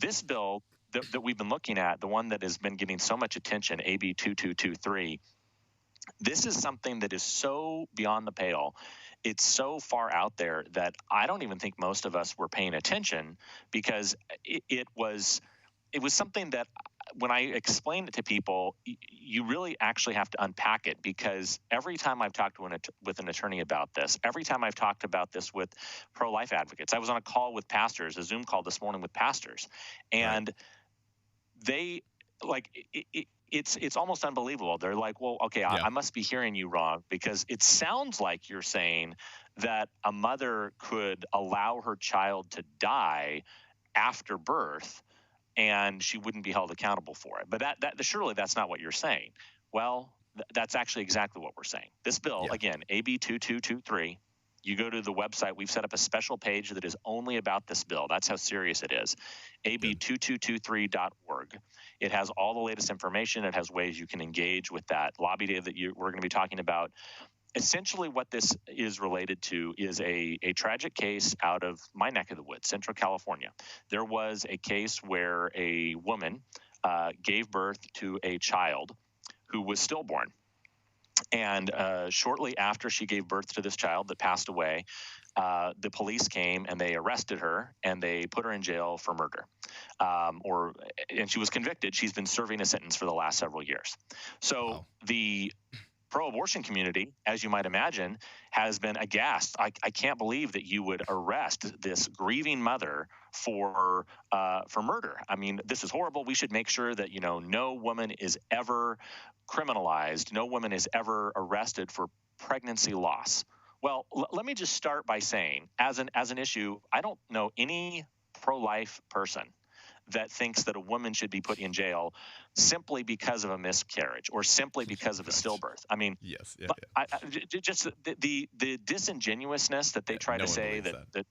This bill that we've been looking at, the one that has been getting so much attention, AB 2223, this is something that is so beyond the pale. It's so far out there that I don't even think most of us were paying attention, because it was something that when I explain it to people, you really actually have to unpack it, because every time I've talked with an attorney about this, every time I've talked about this with pro-life advocates, I was on a call with pastors, a Zoom call this morning with pastors, and they it's almost unbelievable. They're like, well, okay, I must be hearing you wrong, because it sounds like you're saying that a mother could allow her child to die after birth and she wouldn't be held accountable for it. But surely that's not what you're saying. Well, that's actually exactly what we're saying. This bill, again, AB 2223, you go to the website, we've set up a special page that is only about this bill. That's how serious it is. AB2223.org. It has all the latest information. It has ways you can engage with that lobby day that we're going to be talking about. Essentially, what this is related to is a tragic case out of my neck of the woods, Central California. There was a case where a woman gave birth to a child who was stillborn. And shortly after she gave birth to this child that passed away, the police came and they arrested her and they put her in jail for murder. And she was convicted. She's been serving a sentence for the last several years. So the pro-abortion community, as you might imagine, has been aghast. I can't believe that you would arrest this grieving mother for murder. I mean, this is horrible. We should make sure that, no woman is ever criminalized. No woman is ever arrested for pregnancy loss. Well, let me just start by saying, as an issue, I don't know any pro-life person that thinks that a woman should be put in jail simply because of a miscarriage or simply because of a stillbirth. I mean, just the disingenuousness that they try to say that.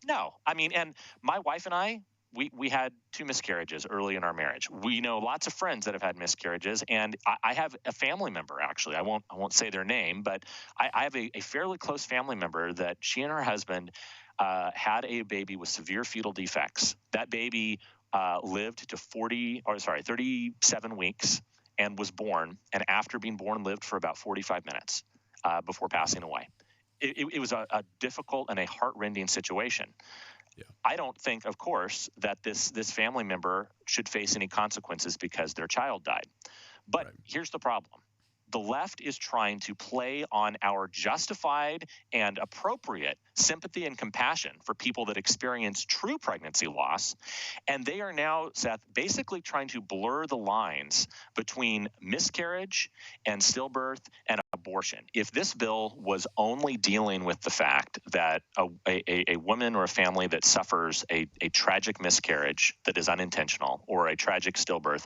No, I mean, and my wife and I, we had 2 miscarriages early in our marriage. We know lots of friends that have had miscarriages, and I have a family member, actually. I won't say their name, but I have a fairly close family member that she and her husband had a baby with severe fetal defects. That baby lived to 37 weeks and was born, and after being born lived for about 45 minutes before passing away. It was a difficult and a heart-rending situation. I don't think, of course, that this family member should face any consequences because their child died. But here's the problem. The left is trying to play on our justified and appropriate sympathy and compassion for people that experience true pregnancy loss. And they are now, Seth, basically trying to blur the lines between miscarriage and stillbirth and abortion. If this bill was only dealing with the fact that a woman or a family that suffers a tragic miscarriage that is unintentional or a tragic stillbirth,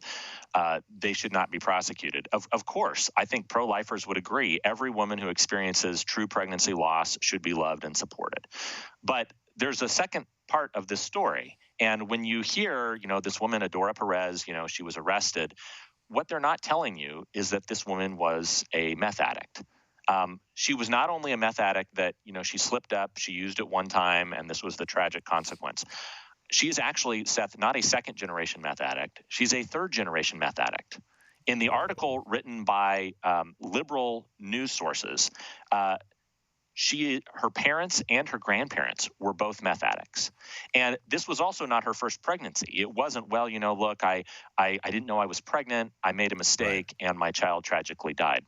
they should not be prosecuted. Of course, I think pro-lifers would agree. Every woman who experiences true pregnancy loss should be loved and supported. But there's a second part of this story. And when you hear, this woman, Adora Perez, she was arrested, what they're not telling you is that this woman was a meth addict. She was not only a meth addict that, she slipped up, she used it one time, and this was the tragic consequence. She is actually, Seth, not a second-generation meth addict. She's a third-generation meth addict. In the article written by liberal news sources, her parents and her grandparents were both meth addicts. And this was also not her first pregnancy. It wasn't, look, I didn't know I was pregnant, I made a mistake, and my child tragically died.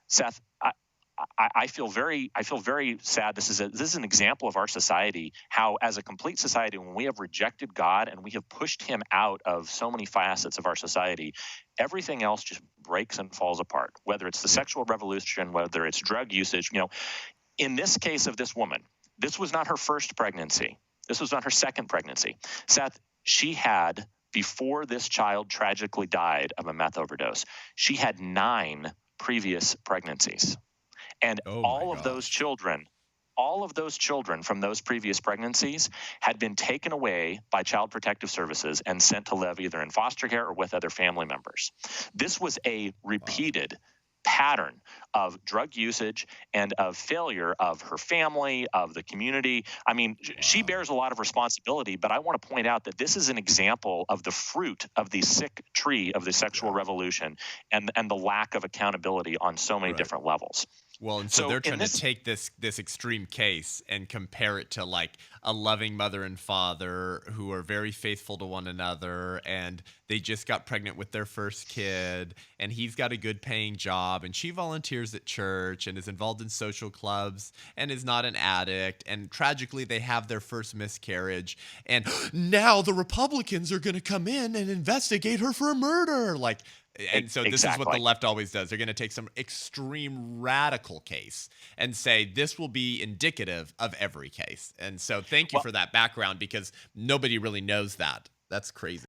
Seth, I feel very sad. This is an example of our society, how as a complete society, when we have rejected God and we have pushed him out of so many facets of our society, everything else just breaks and falls apart, whether it's the sexual revolution, whether it's drug usage. In this case of this woman, this was not her first pregnancy. This was not her second pregnancy. Seth, she had, before this child tragically died of a meth overdose, she had 9 previous pregnancies. And all of those children from those previous pregnancies had been taken away by Child Protective Services and sent to live either in foster care or with other family members. This was a repeated pattern of drug usage and of failure of her family, of the community. I mean, she Wow. bears a lot of responsibility, but I want to point out that this is an example of the fruit of the sick tree of the sexual Yeah. revolution, and the lack of accountability on so many Right. different levels. Well, and so So they're in trying to this take this extreme case and compare it to like a loving mother and father who are very faithful to one another, and they just got pregnant with their first kid, and he's got a good paying job, and she volunteers at church and is involved in social clubs and is not an addict, and tragically they have their first miscarriage, and now the Republicans are going to come in and investigate her for a murder. Like, and so this is what the exactly. left always does. They're going to take some extreme radical case and say this will be indicative of every case. And so thank you Well, for that background because nobody really knows that. That's crazy.